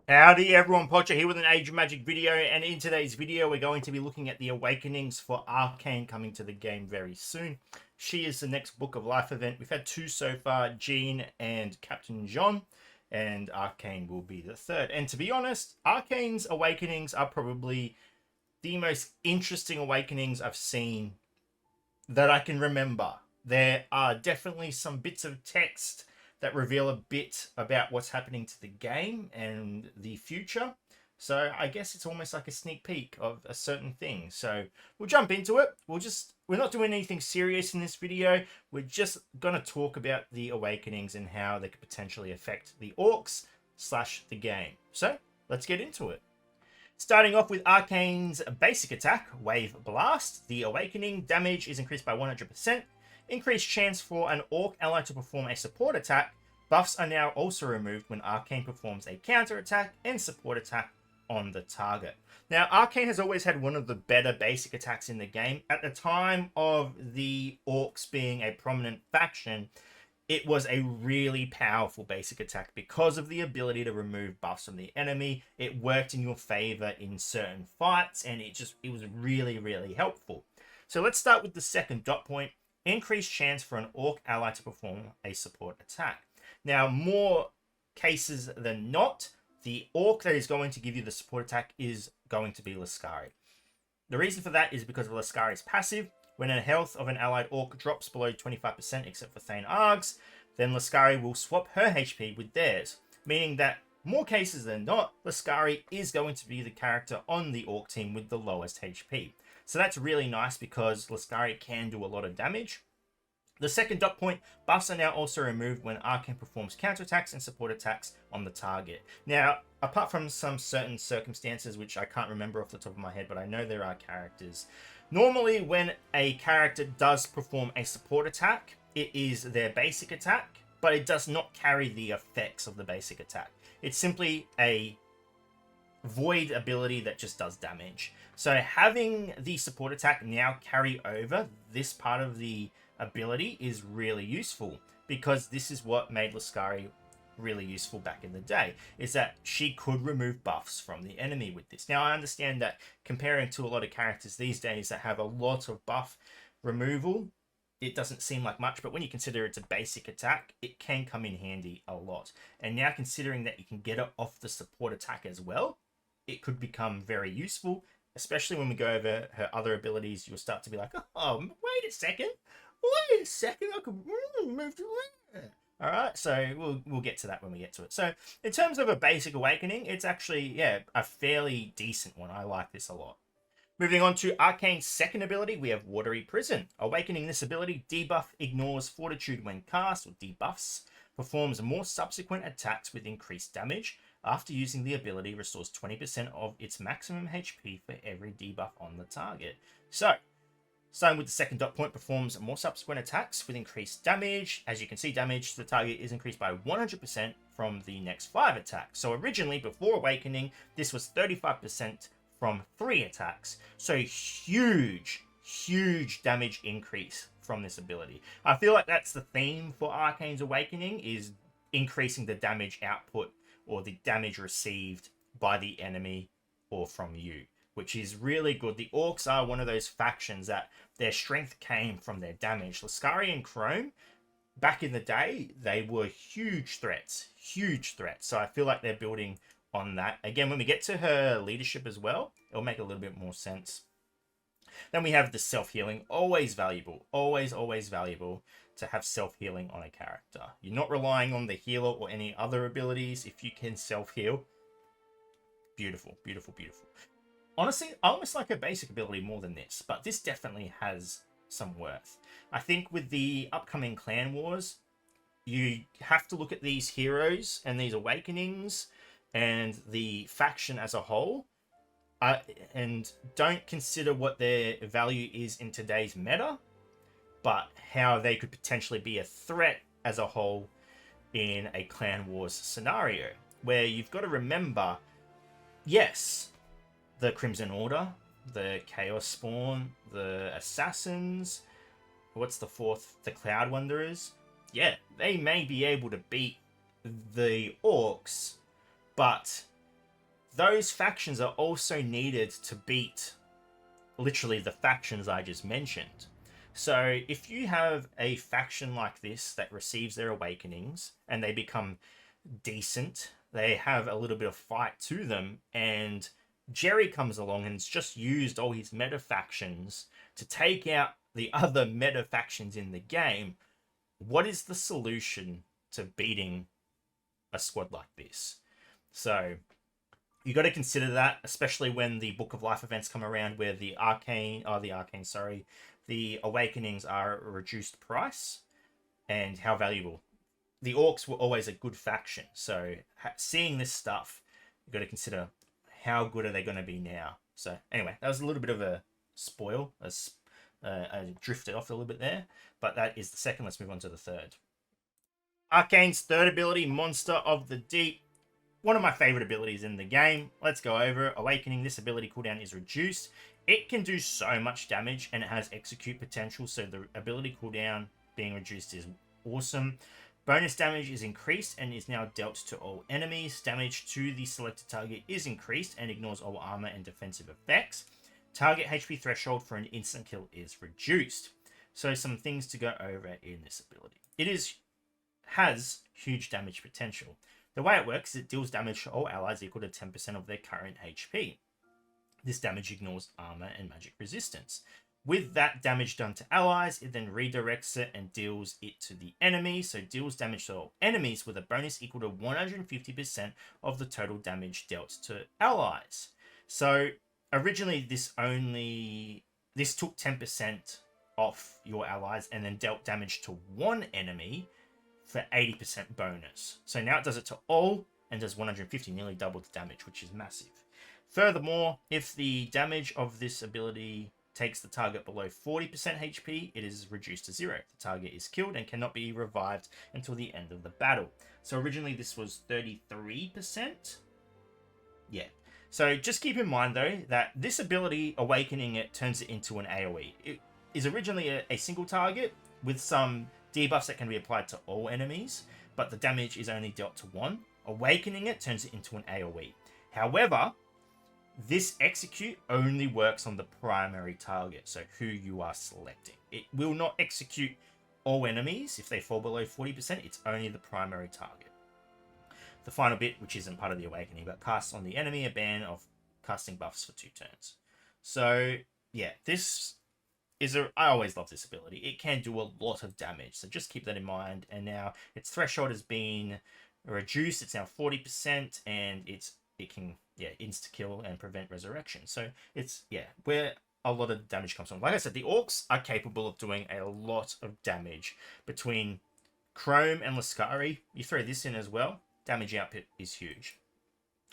Howdy everyone, Pocher here with an Age of Magic video, and in today's video we're going to be looking at the Awakenings for Arkhane coming to the game very soon. She is the next Book of Life event. We've had two so far, Jean and Captain John, and Arkhane will be the third. And to be honest, Arkhane's Awakenings are probably the most interesting Awakenings I've seen that I can remember. There are definitely some bits of text that reveal a bit about what's happening to the game and the future. So I guess it's almost like a sneak peek of a certain thing. So we'll jump into it. We're not doing anything serious in this video. We're just going to talk about the Awakenings and how they could potentially affect the orcs / the game. So let's get into it. Starting off with Arkhane's basic attack, Wave Blast. The Awakening damage is increased by 100%. Increased chance for an orc ally to perform a support attack. Buffs are now also removed when Arkhane performs a counter attack and support attack on the target. Now, Arkhane has always had one of the better basic attacks in the game. At the time of the orcs being a prominent faction, it was a really powerful basic attack because of the ability to remove buffs from the enemy. It worked in your favor in certain fights, and it was really, really helpful. So let's start with the second dot point. Increased chance for an orc ally to perform a support attack. Now, more cases than not, the orc that is going to give you the support attack is going to be Lascari. The reason for that is because of Lascari's passive. When a health of an allied orc drops below 25% except for Thane Args, then Lascari will swap her HP with theirs, meaning that more cases than not, Lascari is going to be the character on the orc team with the lowest HP. So that's really nice because Lascari can do a lot of damage. The second dot point, buffs are now also removed when Arkhane performs counterattacks and support attacks on the target. Now, apart from some certain circumstances, which I can't remember off the top of my head, but I know there are characters. Normally, when a character does perform a support attack, it is their basic attack, but it does not carry the effects of the basic attack. It's simply a void ability that just does damage. So having the support attack now carry over this part of the ability is really useful, because this is what made Lascari really useful back in the day, is that she could remove buffs from the enemy with this. Now, I understand that comparing to a lot of characters these days that have a lot of buff removal, it doesn't seem like much, but when you consider it's a basic attack, it can come in handy a lot. And now, considering that you can get it off the support attack as well, it could become very useful, especially when we go over her other abilities. You'll start to be like, oh, wait a second, I could move to there. All right, so we'll get to that when we get to it. So in terms of a basic awakening, it's actually, yeah, a fairly decent one. I like this a lot. Moving on to Arkhane's second ability, we have Watery Prison. Awakening this ability, debuff ignores Fortitude when cast, or debuffs, performs more subsequent attacks with increased damage. After using the ability, restores 20% of its maximum HP for every debuff on the target. So, starting with the second dot point, performs more subsequent attacks with increased damage. As you can see, damage to the target is increased by 100% from the next 5 attacks. So originally, before Awakening, this was 35% from 3 attacks. So huge damage increase from this ability. I feel like that's the theme for Arkhane's Awakening, is increasing the damage output or the damage received by the enemy or from you, which is really good. The orcs are one of those factions that their strength came from their damage. Lascari and Chrome, back in the day, they were huge threats. So I feel like they're building on that. Again, when we get to her leadership as well, it'll make a little bit more sense. Then we have the self-healing. Always valuable. Always valuable to have self-healing on a character. You're not relying on the healer or any other abilities. If you can self-heal, beautiful. Honestly, I almost like a basic ability more than this, but this definitely has some worth. I think with the upcoming clan wars, you have to look at these heroes and these awakenings and the faction as a whole, and don't consider what their value is in today's meta, but how they could potentially be a threat as a whole in a clan wars scenario, where you've got to remember, yes, the Crimson Order, the Chaos Spawn, the Assassins, what's the fourth? The Cloud Wanderers. Yeah, they may be able to beat the Orcs, but those factions are also needed to beat literally the factions I just mentioned. So if you have a faction like this that receives their awakenings and they become decent, they have a little bit of fight to them, and Jerry comes along and has just used all his meta factions to take out the other meta factions in the game, what is the solution to beating a squad like this? So you got to consider that, especially when the Book of Life events come around, where the the awakenings are a reduced price, and how valuable. The orcs were always a good faction, so seeing this stuff, you got to consider how good are they going to be now. So anyway, that was a little bit of a spoil, I drifted off a little bit there, but that is the second. Let's move on to the third. Arkhane's third ability, Monster of the Deep. One of my favorite abilities in the game. Let's go over it. Awakening. This ability cooldown is reduced. It can do so much damage, and it has execute potential, so the ability cooldown being reduced is awesome. Bonus damage is increased and is now dealt to all enemies. Damage to the selected target is increased and ignores all armor and defensive effects. Target HP threshold for an instant kill is reduced. So some things to go over in this ability. It has huge damage potential. The way it works is it deals damage to all allies equal to 10% of their current HP. This damage ignores armor and magic resistance. With that damage done to allies, it then redirects it and deals it to the enemy. So deals damage to all enemies with a bonus equal to 150% of the total damage dealt to allies. So originally this took 10% off your allies and then dealt damage to one enemy for 80% bonus. So now it does it to all and does 150, nearly double the damage, which is massive. Furthermore, if the damage of this ability takes the target below 40% HP, it is reduced to 0. The target is killed and cannot be revived until the end of the battle. So originally this was 33%. Yeah. So just keep in mind though that this ability, awakening it, turns it into an AoE. It is originally a single target with some debuffs that can be applied to all enemies, but the damage is only dealt to one. Awakening it turns it into an AoE. However, this execute only works on the primary target, so who you are selecting. It will not execute all enemies if they fall below 40%. It's only the primary target. The final bit, which isn't part of the awakening, but casts on the enemy a ban of casting buffs for 2 turns. So yeah, this is I always love this ability. It can do a lot of damage, so just keep that in mind. And now its threshold has been reduced. It's now 40%, and it can insta kill and prevent resurrection. So it's where a lot of damage comes from. Like I said, the orcs are capable of doing a lot of damage. Between Chrome and Lascari, you throw this in as well, damage output is huge.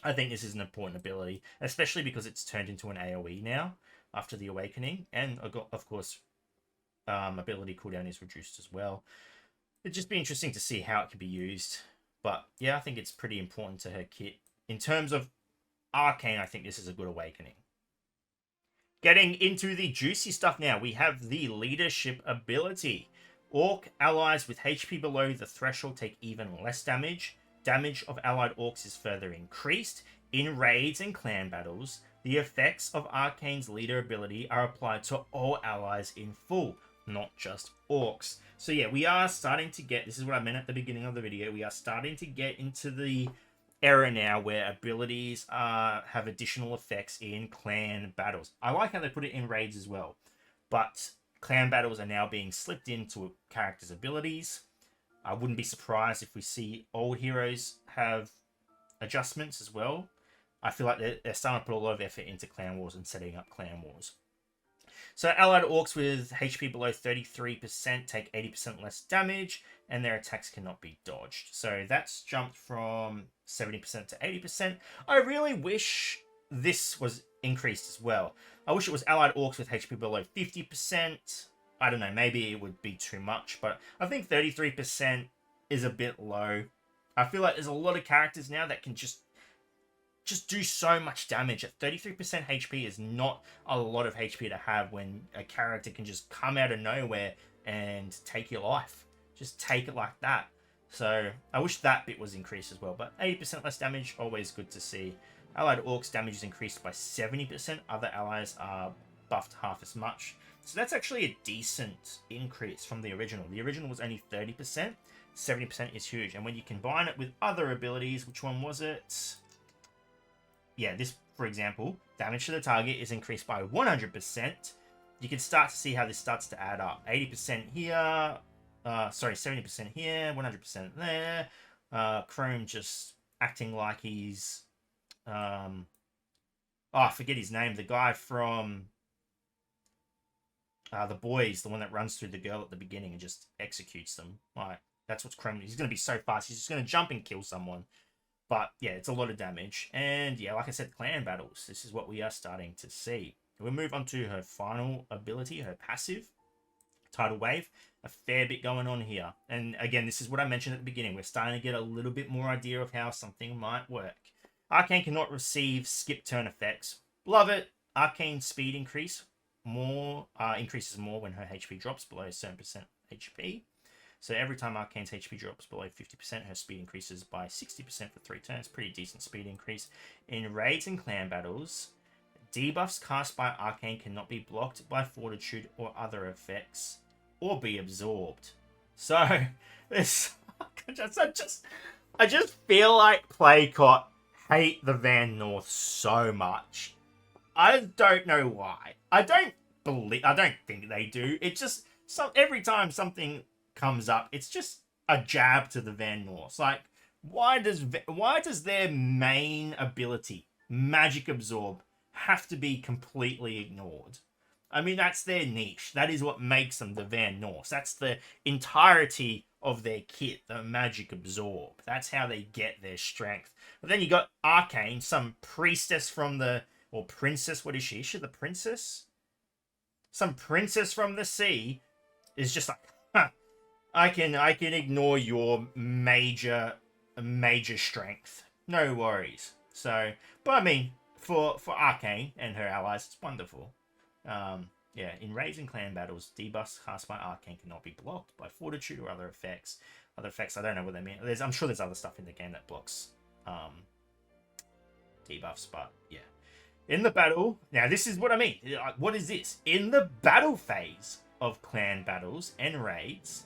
I think this is an important ability, especially because it's turned into an AoE now after the awakening, and of course ability cooldown is reduced as well. It'd just be interesting to see how it can be used, but yeah, I think it's pretty important to her kit. In terms of Arkhane, I think this is a good awakening. Getting into the juicy stuff now, we have the leadership ability. Orc allies with HP below the threshold take even less damage. Damage of allied orcs is further increased. In raids and clan battles, the effects of Arkhane's leader ability are applied to all allies in full, not just orcs. So yeah, we are starting to get, this is what I meant at the beginning of the video, we are starting to get into the era now where abilities have additional effects in clan battles. I like how they put it in raids as well, but clan battles are now being slipped into characters' abilities. I wouldn't be surprised if we see old heroes have adjustments as well. I feel like they're starting to put a lot of effort into clan wars and setting up clan wars. So allied orcs with HP below 33% take 80% less damage, and their attacks cannot be dodged. So that's jumped from 70% to 80%. I really wish this was increased as well. I wish it was allied orcs with HP below 50%. I don't know, maybe it would be too much, but I think 33% is a bit low. I feel like there's a lot of characters now that can just do so much damage. At 33% HP is not a lot of HP to have when a character can just come out of nowhere and take your life. Just take it like that. So I wish that bit was increased as well. But 80% less damage, always good to see. Allied Orcs damage is increased by 70%. Other allies are buffed half as much. So that's actually a decent increase from the original. The original was only 30%. 70% is huge. And when you combine it with other abilities, which one was it? Yeah, this, for example, damage to the target is increased by 100%. You can start to see how this starts to add up. 80% here. 70% here. 100% there. Chrome just acting like he's... I forget his name. The guy from The Boys, the one that runs through the girl at the beginning and just executes them. Like, that's what's Chrome. He's going to be so fast. He's just going to jump and kill someone. But yeah, it's a lot of damage. And yeah, like I said, clan battles. This is what we are starting to see. We'll move on to her final ability, her passive, Tidal Wave. A fair bit going on here. And again, this is what I mentioned at the beginning. We're starting to get a little bit more idea of how something might work. Arkhane cannot receive skip turn effects. Love it. Arkhane speed increases more when her HP drops below a certain percent HP. So every time Arkhane's HP drops below 50%, her speed increases by 60% for 3 turns. Pretty decent speed increase. In raids and clan battles, debuffs cast by Arkhane cannot be blocked by Fortitude or other effects, or be absorbed. So, this... I just feel like Playcott hate the Van North so much. I don't know why. I don't think they do. It just... every time something comes up, it's just a jab to the Van North. Like, why does their main ability, Magic Absorb, have to be completely ignored? I mean, that's their niche. That is what makes them the Van North. That's the entirety of their kit, the Magic Absorb. That's how they get their strength. But then you got Arkhane, some priestess from the... or princess, what is she? Is she the princess? Some princess from the sea is just like, huh, I can ignore your major strength. No worries. So, but I mean, for Arkhane and her allies, it's wonderful. Yeah, in raids and clan battles, debuffs cast by Arkhane cannot be blocked by Fortitude or other effects. Other effects, I don't know what they mean. I'm sure there's other stuff in the game that blocks debuffs, but yeah. In the battle, now this is what I mean. What is this? In the battle phase of clan battles and raids,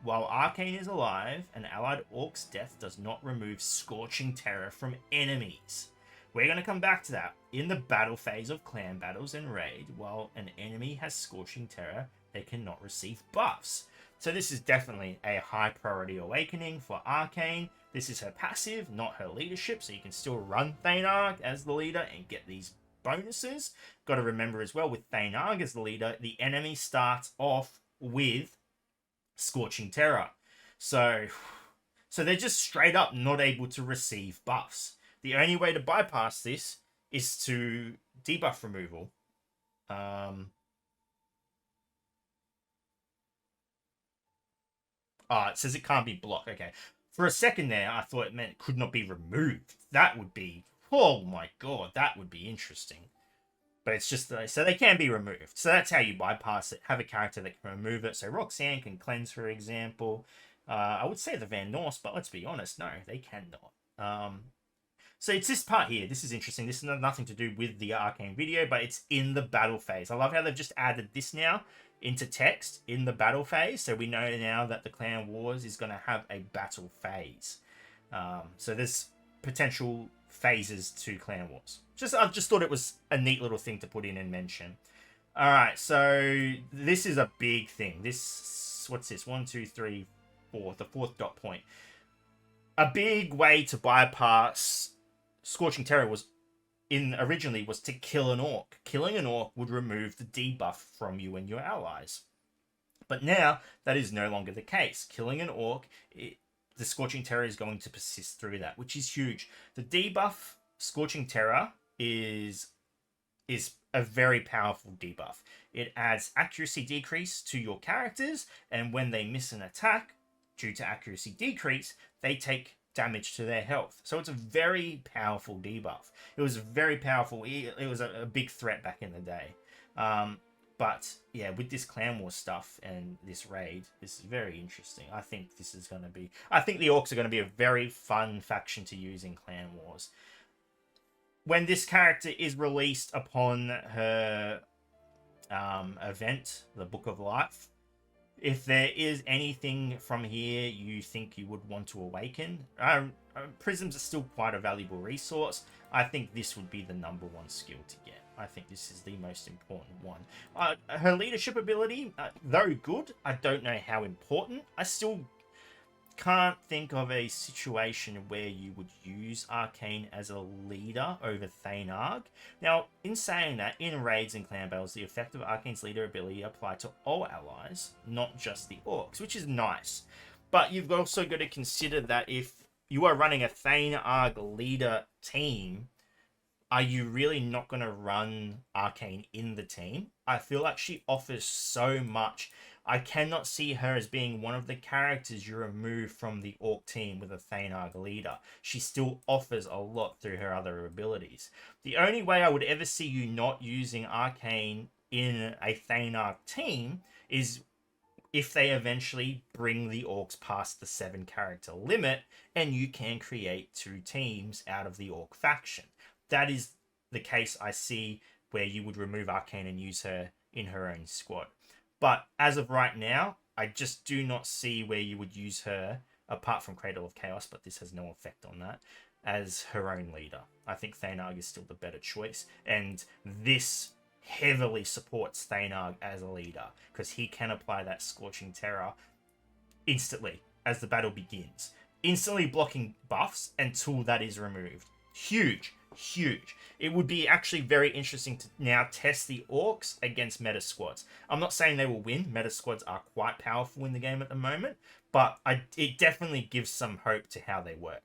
while Arkhane is alive, an allied orc's death does not remove Scorching Terror from enemies. We're going to come back to that. In the battle phase of clan battles and raid, while an enemy has Scorching Terror, they cannot receive buffs. So this is definitely a high priority awakening for Arkhane. This is her passive, not her leadership, so you can still run Thaynarg as the leader and get these bonuses. Got to remember as well, with Thaynarg as the leader, the enemy starts off with Scorching Terror. So they're just straight up not able to receive buffs. The only way to bypass this is to debuff removal. It says it can't be blocked. Okay. For a second there, I thought it meant it could not be removed. That would be... oh my god, that would be interesting. But it's just... so they can be removed. So that's how you bypass it. Have a character that can remove it. So Roxanne can cleanse, for example. I would say the Van Norse, but let's be honest. No, they cannot. So it's this part here. This is interesting. This has nothing to do with the Arkhane video, but it's in the battle phase. I love how they've just added this now into text in the battle phase. So we know now that the Clan Wars is going to have a battle phase. So there's potential phases to Clan Wars. I just thought it was a neat little thing to put in and mention. All right, so this is a big thing. This, what's this? 1, 2, 3, 4. The fourth dot point. A big way to bypass Scorching Terror originally was to kill an orc. Killing an orc would remove the debuff from you and your allies. But now, that is no longer the case. Killing an orc, the Scorching Terror is going to persist through that, which is huge. The debuff Scorching Terror is a very powerful debuff. It adds accuracy decrease to your characters, and when they miss an attack, due to accuracy decrease, they take damage to their health. So it's a very powerful debuff. It was very powerful. It was a big threat back in the day. But yeah, with this Clan War stuff and this raid, this is very interesting. I think this is going to be... I think the Orcs are going to be a very fun faction to use in Clan Wars. when this character is released upon her event, the Book of Life, if there is anything from here you think you would want to awaken, prisms are still quite a valuable resource. I think this would be the #1 skill to get. I think this is the most important one. Her leadership ability, though good, I don't know how important. I still can't think of a situation where you would use Arkhane as a leader over Thaynarg. Now, in saying that, in raids and clan battles, the effect of Arkhane's leader ability apply to all allies, not just the orcs, which is nice. But you've also got to consider that if you are running a Thaynarg leader team, are you really not going to run Arkhane in the team? I feel like she offers so much. I cannot see her as being one of the characters you remove from the Orc team with a Thaynarg leader. She still offers a lot through her other abilities. The only way I would ever see you not using Arkhane in a Thaynarg team is if they eventually bring the Orcs past the 7 character limit and you can create 2 teams out of the Orc faction. That is the case I see where you would remove Arkhane and use her in her own squad. But as of right now, I just do not see where you would use her, apart from Cradle of Chaos, but this has no effect on that, as her own leader. I think Thaynarg is still the better choice, and this heavily supports Thaynarg as a leader, because he can apply that Scorching Terror instantly as the battle begins. Instantly blocking buffs until that is removed. Huge. Huge. It would be actually very interesting to now test the Orcs against meta squads. I'm not saying they will win. Meta squads are quite powerful in the game at the moment, but it definitely gives some hope to how they work.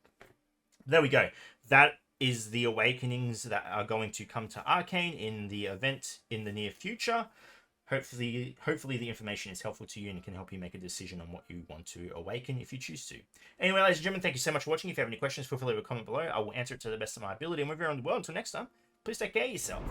There we go. That is the awakenings that are going to come to Arkhane in the event in the near future. Hopefully the information is helpful to you and can help you make a decision on what you want to awaken if you choose to. Anyway, ladies and gentlemen, thank you so much for watching. If you have any questions, feel free to leave a comment below. I will answer it to the best of my ability. And wherever you're in the world, until next time, please take care of yourself.